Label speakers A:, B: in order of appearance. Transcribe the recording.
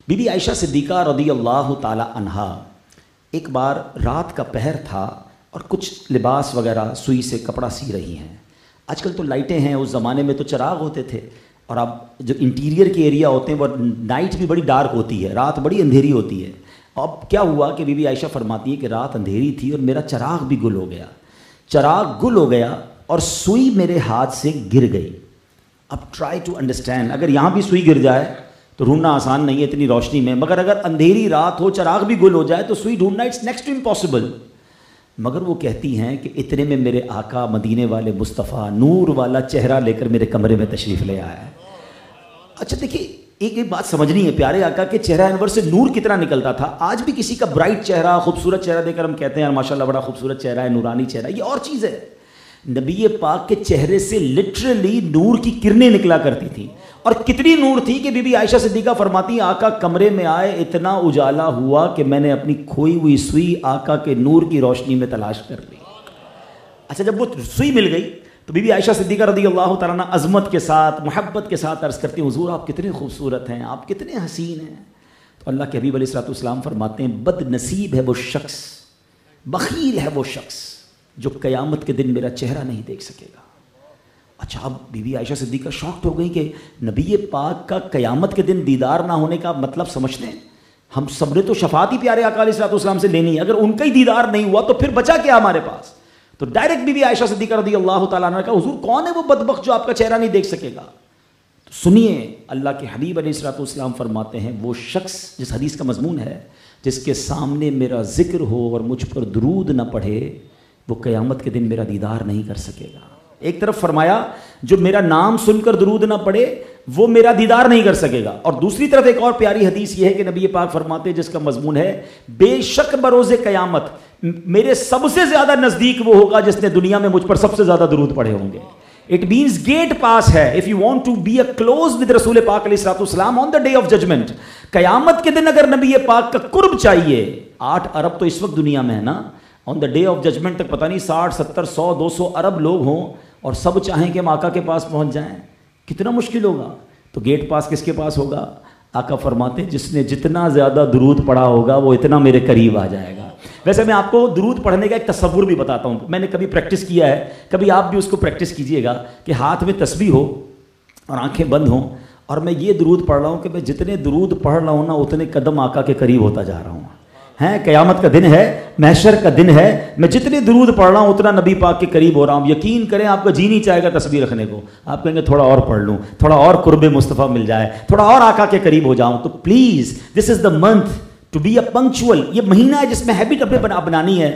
A: Be بی عائشہ صدیقہ رضی اللہ تعالی عنہا ایک بار رات کا پہر تھا اور کچھ لباس وغیرہ سوئی سے کپڑا سی رہی ہیں. آج کل تو لائٹیں ہیں، اس زمانے میں تو چراغ ہوتے تھے، اور اب جو انٹیریئر کے ایریا ہوتے ہیں وہ نائٹ بھی بڑی ڈارک ہوتی ہے، رات بڑی اندھیری ہوتی ہے. اب کیا ہوا کہ بی بی عائشہ فرماتی ہے کہ رات اندھیری تھی اور میرا چراغ بھی گل ہو گیا، چراغ گل ہو گیا اور سوئی میرے ہاتھ سے گر گئی. اب ٹرائی ٹو انڈرسٹینڈ، اگر یہاں بھی سوئی گر جائے تو ڈھونڈنا آسان نہیں ہے اتنی روشنی میں، مگر اگر اندھیری رات ہو چراغ بھی گل ہو جائے تو سوئی ڈھونڈنا اٹس نیکسٹ ٹو امپاسبل. مگر وہ کہتی ہیں کہ اتنے میں میرے آقا مدینے والے مصطفیٰ نور والا چہرہ لے کر میرے کمرے میں تشریف لے آیا ہے. اچھا دیکھیے، ایک بات سمجھنی ہے، پیارے آقا کے چہرہ انور سے نور کتنا نکلتا تھا. آج بھی کسی کا برائٹ چہرہ، خوبصورت چہرہ دے کر ہم کہتے ہیں ماشاءاللہ بڑا خوبصورت چہرہ ہے، نورانی چہرہ، یہ اور چیز ہے. نبی پاک کے چہرے سے لٹرلی نور کی کرنیں نکلا کرتی تھیں، اور کتنی نور تھی کہ بی بی عائشہ صدیقہ فرماتی آقا کمرے میں آئے، اتنا اجالا ہوا کہ میں نے اپنی کھوئی ہوئی سوئی آقا کے نور کی روشنی میں تلاش کر لی. اچھا جب وہ سوئی مل گئی تو بی بی عائشہ صدیقہ رضی اللہ تعالیٰ عنہ عظمت کے ساتھ، محبت کے ساتھ عرض کرتی ہیں حضور آپ کتنے خوبصورت ہیں، آپ کتنے حسین ہیں. تو اللہ کے حبیب علیہ السلام فرماتے ہیں بد نصیب ہے وہ شخص، بخیل ہے وہ شخص جو قیامت کے دن میرا چہرہ نہیں دیکھ سکے گا. اچھا اب بی بی عائشہ صدیقہ شاکڈ ہو گئی کہ نبی پاک کا قیامت کے دن دیدار نہ ہونے کا مطلب سمجھتے ہیں. ہم سب نے تو شفاعت ہی پیارے آقا علیہ السلام سے لینی ہے، اگر ان کا ہی دیدار نہیں ہوا تو پھر بچا کیا ہمارے پاس. تو ڈائریکٹ بی بی عائشہ صدیقہ رضی اللہ تعالیٰ عنہ کا حضور کون ہے وہ بدبخت جو آپ کا چہرہ نہیں دیکھ سکے گا. تو سنیے اللہ کے حبیب علیہ السلام فرماتے ہیں وہ شخص، جس حدیث کا مضمون ہے، جس کے سامنے میرا ذکر ہو اور مجھ پر درود نہ پڑھے وہ قیامت کے دن میرا دیدار نہیں کر سکے گا. ایک طرف فرمایا جو میرا نام سن کر درود نہ پڑھے وہ میرا دیدار نہیں کر سکے گا، اور دوسری طرف ایک اور پیاری حدیث یہ ہے کہ نبی پاک فرماتے ہیں جس کا مضمون ہے بے شک بروز قیامت میرے سب سے زیادہ نزدیک وہ ہوگا جس نے دنیا میں مجھ پر سب سے زیادہ درود پڑھے ہوں گے. It means gate pass ہے if you want to be a close with رسول پاک علیہ السلام on the day of judgment. قیامت کے دن اگر نبی پاک کا قرب چاہیے، 8 ارب تو اس وقت دنیا میں ہے نا، آن دا ڈے آف ججمنٹ تک پتہ نہیں 60 70 100 200 ارب لوگ ہوں اور سب چاہیں کہ ہم آقا کے پاس پہنچ جائیں، کتنا مشکل ہوگا. تو گیٹ پاس کس کے پاس ہوگا؟ آقا فرماتے ہیں جس نے جتنا زیادہ درود پڑھا ہوگا وہ اتنا میرے قریب آ جائے گا. ویسے میں آپ کو درود پڑھنے کا ایک تصور بھی بتاتا ہوں، میں نے کبھی پریکٹس کیا ہے، کبھی آپ بھی اس کو پریکٹس کیجئے گا کہ ہاتھ میں تسبیح ہو اور آنکھیں بند ہوں اور میں یہ درود پڑھ رہا ہوں کہ میں جتنے درود پڑھ رہا ہوں نا اتنے قدم آقا کے قریب ہوتا جا رہا ہوں. ہیں قیامت کا دن ہے، محشر کا دن ہے، میں جتنے درود پڑھ رہا ہوں اتنا نبی پاک کے قریب ہو رہا ہوں. یقین کریں آپ کا جی نہیں چاہے گا تسبیح رکھنے کو، آپ کہیں گے تھوڑا اور پڑھ لوں، تھوڑا اور قرب مصطفیٰ مل جائے، تھوڑا اور آقا کے قریب ہو جاؤں. تو please this is the month to be a punctual. یہ مہینہ ہے جس میں ہیبٹ اپنے بنانی ہے.